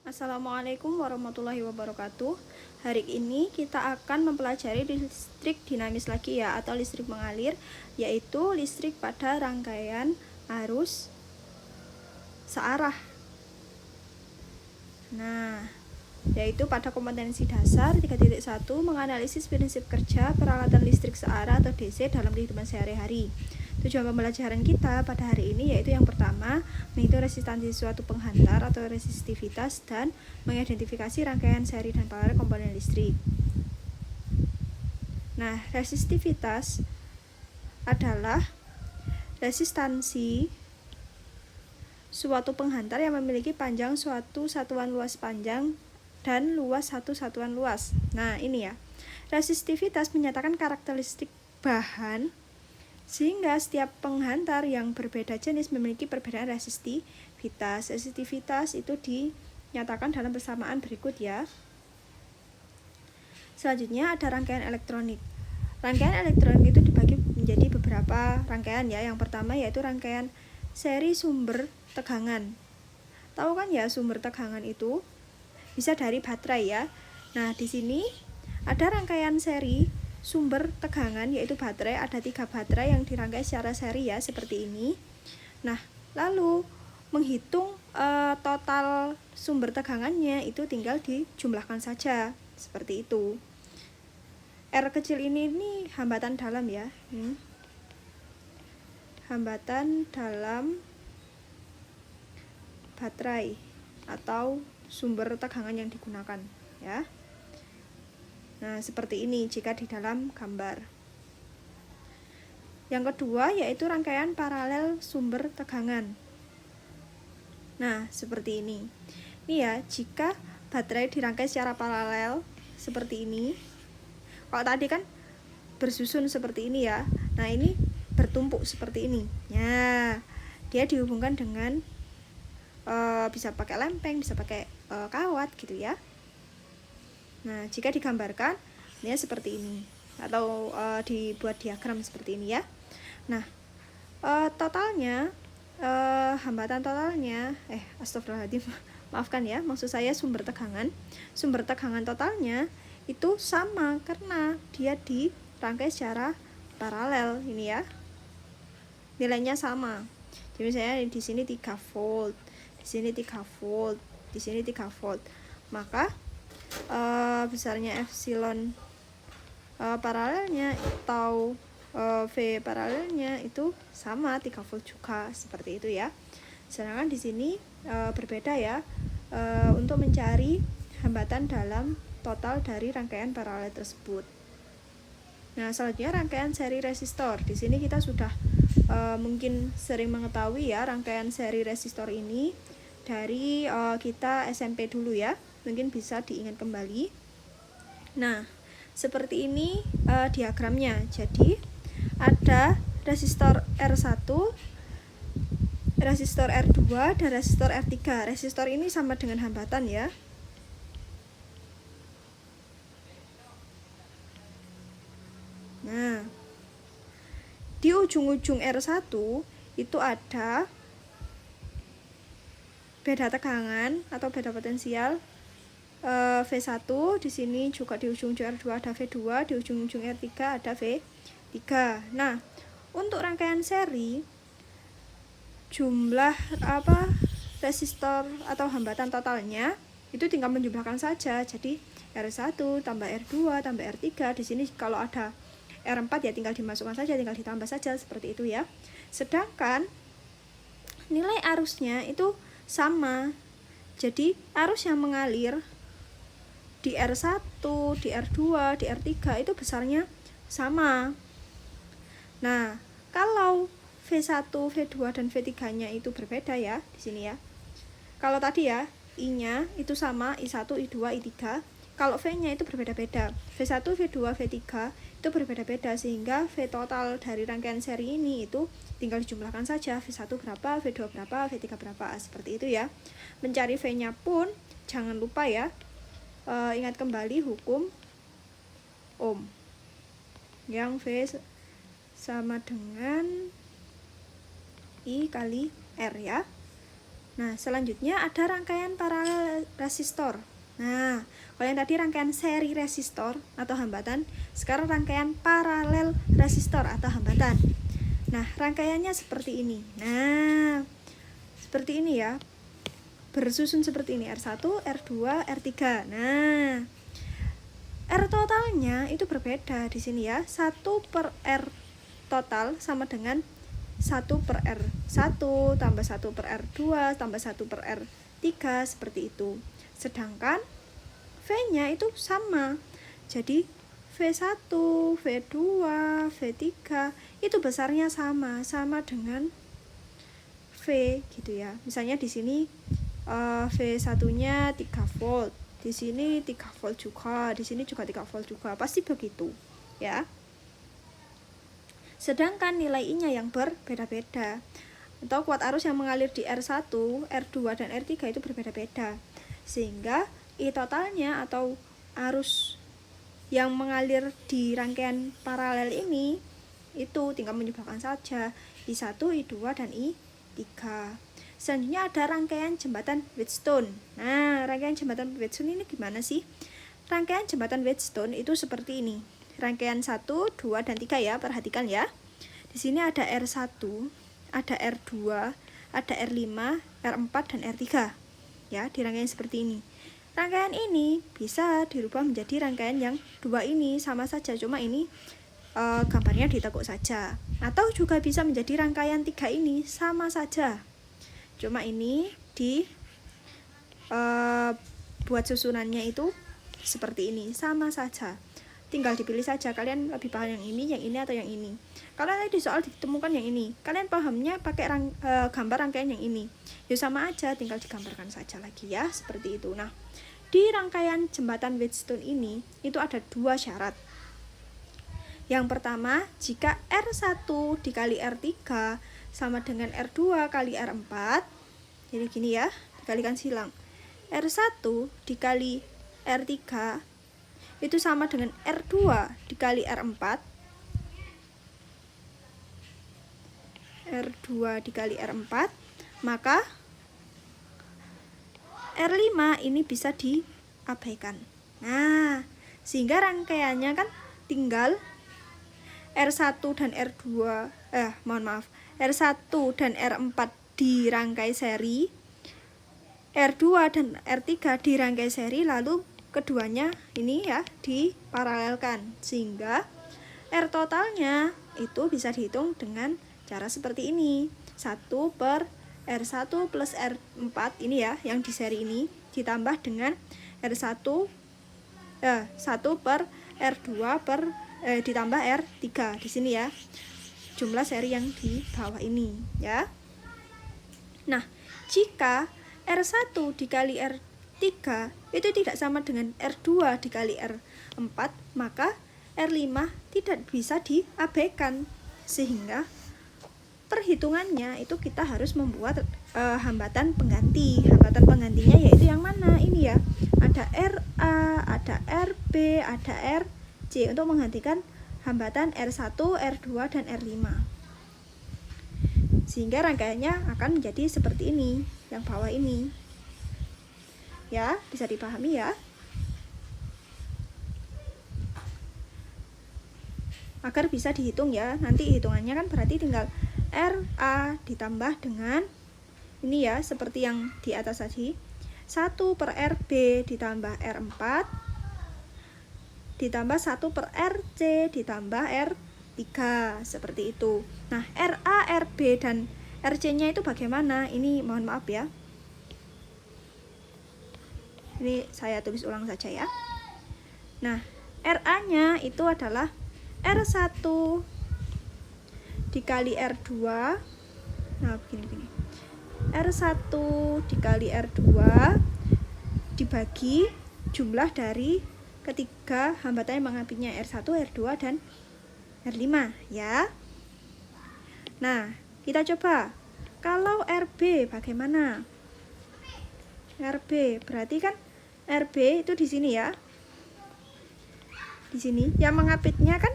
Assalamualaikum warahmatullahi wabarakatuh. Hari ini kita akan mempelajari listrik dinamis lagi ya, atau listrik mengalir, yaitu listrik pada rangkaian arus searah. Nah, yaitu pada kompetensi dasar 3.1 menganalisis prinsip kerja peralatan listrik searah atau DC dalam kehidupan sehari-hari. Tujuan pembelajaran kita pada hari ini yaitu yang pertama, menghitung resistansi suatu penghantar atau resistivitas dan mengidentifikasi rangkaian seri dan paralel komponen listrik. Nah, resistivitas adalah resistansi suatu penghantar yang memiliki panjang suatu satuan luas panjang dan luas satu satuan luas. Nah, ini ya. Resistivitas menyatakan karakteristik bahan sehingga setiap penghantar yang berbeda jenis memiliki perbedaan resistivitas. Resistivitas itu dinyatakan dalam persamaan berikut ya. Selanjutnya ada rangkaian elektronik. Rangkaian elektronik itu dibagi menjadi beberapa rangkaian ya. Yang pertama yaitu rangkaian seri sumber tegangan. Tahu kan ya, sumber tegangan itu bisa dari baterai ya. Nah, di sini ada rangkaian seri sumber tegangan yaitu baterai, ada 3 baterai yang dirangkai secara seri ya, seperti ini. Nah, lalu menghitung total sumber tegangannya itu tinggal dijumlahkan saja, seperti itu. R kecil ini hambatan dalam ya. Hambatan dalam baterai atau sumber tegangan yang digunakan ya. Nah, seperti ini jika di dalam gambar. Yang kedua yaitu rangkaian paralel sumber tegangan. Nah, seperti ini. Ini ya, jika baterai dirangkai secara paralel seperti ini. Kalau tadi kan bersusun seperti ini ya. Nah, ini bertumpuk seperti ini. Ya, dia dihubungkan dengan bisa pakai lempeng, bisa pakai kawat gitu ya. Nah, jika digambarkan ini seperti ini atau dibuat diagram seperti ini ya. Nah, totalnya hambatan totalnya astagfirullahaladzim, maafkan ya, maksud saya sumber tegangan totalnya itu sama karena dia dirangkai secara paralel ini ya. Nilainya sama. Jadi misalnya di sini 3 volt, di sini 3 volt, di sini 3 volt. Maka besarnya epsilon paralelnya atau V paralelnya itu sama 3 volt juga, seperti itu ya. Sedangkan di sini berbeda ya, untuk mencari hambatan dalam total dari rangkaian paralel tersebut. Nah, selanjutnya rangkaian seri resistor. Di sini kita sudah mungkin sering mengetahui ya rangkaian seri resistor ini dari kita SMP dulu ya. Mungkin bisa diingat kembali. Nah, seperti ini diagramnya. Jadi ada resistor R1, resistor R2, dan resistor R3. Resistor ini sama dengan hambatan ya. Nah, di ujung-ujung R1 itu ada beda tegangan atau beda potensial V1, di sini juga di ujung-ujung R2 ada V2, di ujung-ujung R3 ada V3. Nah, untuk rangkaian seri jumlah resistor atau hambatan totalnya itu tinggal menjumlahkan saja. Jadi R1 tambah R2 tambah R3, di sini kalau ada R4 ya tinggal dimasukkan saja, tinggal ditambah saja, seperti itu ya. Sedangkan nilai arusnya itu sama. Jadi arus yang mengalir di R1, di R2, di R3 itu besarnya sama. Nah, kalau V1, V2 dan V3-nya itu berbeda ya di sini ya. Kalau tadi ya I-nya itu sama, I1, I2, I3. Kalau V-nya itu berbeda-beda. V1, V2, V3 itu berbeda-beda sehingga V total dari rangkaian seri ini itu tinggal dijumlahkan saja. V1 berapa, V2 berapa, V3 berapa, seperti itu ya. Mencari V-nya pun jangan lupa ya. Ingat kembali hukum Ohm. Yang V sama dengan I kali R ya. Nah, selanjutnya ada rangkaian paralel resistor. Nah, kalau yang tadi rangkaian seri resistor atau hambatan, sekarang rangkaian paralel resistor atau hambatan. Nah, rangkaiannya seperti ini. Nah, seperti ini ya. Bersusun seperti ini, R1, R2, R3. Nah, R totalnya itu berbeda di sini ya. 1 per R total sama dengan 1 per R1 tambah 1 per R2 tambah 1 per R3 seperti itu. Sedangkan V-nya itu sama. Jadi V1, V2, V3 itu besarnya sama dengan V gitu ya. Misalnya di sini V1-nya 3 volt, di sini 3 volt juga, di sini juga 3 volt juga. Pasti begitu, ya. Sedangkan nilai I-nya yang berbeda-beda. Atau kuat arus yang mengalir di R1, R2 dan R3 itu berbeda-beda. Sehingga I totalnya atau arus yang mengalir di rangkaian paralel ini itu tinggal menyebabkan saja I1, I2 dan I3. Selanjutnya ada rangkaian jembatan Wheatstone. Nah, rangkaian jembatan Wheatstone ini gimana sih? Rangkaian jembatan Wheatstone itu seperti ini. Rangkaian 1, 2 dan 3 ya, perhatikan ya. Di sini ada R1, ada R2, ada R5, R4 dan R3. Ya, di rangkaian seperti ini. Rangkaian ini bisa dirubah menjadi rangkaian yang 2 ini sama saja, cuma ini gambarnya ditekuk saja. Atau juga bisa menjadi rangkaian 3 ini sama saja. Cuma ini buat susunannya itu seperti ini, sama saja. Tinggal dipilih saja, kalian lebih paham yang ini atau yang ini. Kalau tadi di soal ditemukan yang ini, kalian pahamnya pakai gambar rangkaian yang ini. Ya sama aja, tinggal digambarkan saja lagi ya, seperti itu. Nah, di rangkaian jembatan Wheatstone ini, itu ada 2 syarat. Yang pertama, jika R1 dikali R3 sama dengan R2 kali R4, jadi gini ya, dikalikan silang. R1 dikali R3 itu sama dengan R2 dikali R4. R2 dikali R4, maka R5 ini bisa diabaikan. Nah, sehingga rangkaiannya kan tinggal R1 dan R2, R1 dan R4 dirangkai seri, R2 dan R3 dirangkai seri, lalu keduanya ini ya diparalelkan, sehingga R totalnya itu bisa dihitung dengan cara seperti ini. 1 per R1 plus R4 ini ya, yang di seri ini, ditambah dengan R1 1 per R2 ditambah R3 di sini ya, jumlah seri yang di bawah ini ya. Nah, jika R1 dikali R3 itu tidak sama dengan R2 dikali R4, maka R5 tidak bisa diabaikan, sehingga perhitungannya itu kita harus membuat hambatan pengganti. Hambatan penggantinya yaitu yang mana? Ini ya, ada RA, ada RB, ada RC untuk menggantikan hambatan R1, R2 dan R5. Sehingga rangkaiannya akan menjadi seperti ini, yang bawah ini. Ya, bisa dipahami ya. Agar bisa dihitung ya. Nanti hitungannya kan berarti tinggal RA ditambah dengan ini ya, seperti yang di atas tadi. 1 per RB ditambah R4 ditambah 1 per RC ditambah R3, seperti itu. Nah, RA, RB dan RC-nya itu bagaimana? Ini mohon maaf ya, ini saya tulis ulang saja ya. Nah, RA-nya itu adalah R1 dikali R2. Nah, begini. R1 dikali R2 dibagi jumlah dari ketiga hambatan yang mengapitnya, R1, R2 dan R5 ya. Nah, kita coba kalau RB bagaimana? RB berarti kan RB itu di sini ya. Di sini yang mengapitnya kan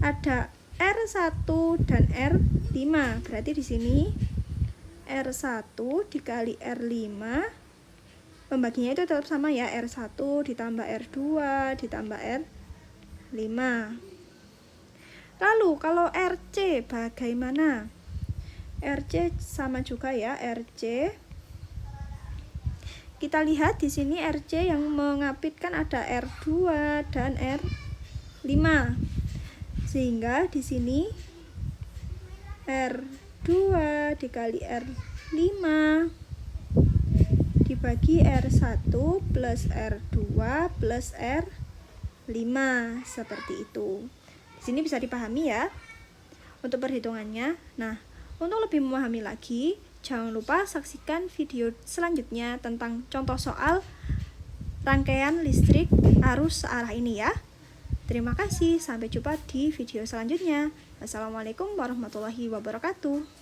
ada R1 dan R5. Berarti di sini R1 dikali R5, pembaginya itu tetap sama ya, R1 ditambah R2 ditambah R5. Lalu kalau RC bagaimana? RC sama juga ya, RC. Kita lihat di sini RC yang mengapitkan ada R2 dan R5. Sehingga di sini R2 dikali R5 dibagi R1 plus R2 plus R5, seperti itu. Di sini bisa dipahami ya untuk perhitungannya. Nah, untuk lebih memahami lagi, jangan lupa saksikan video selanjutnya tentang contoh soal rangkaian listrik arus searah ini ya. Terima kasih, sampai jumpa di video selanjutnya. Wassalamualaikum warahmatullahi wabarakatuh.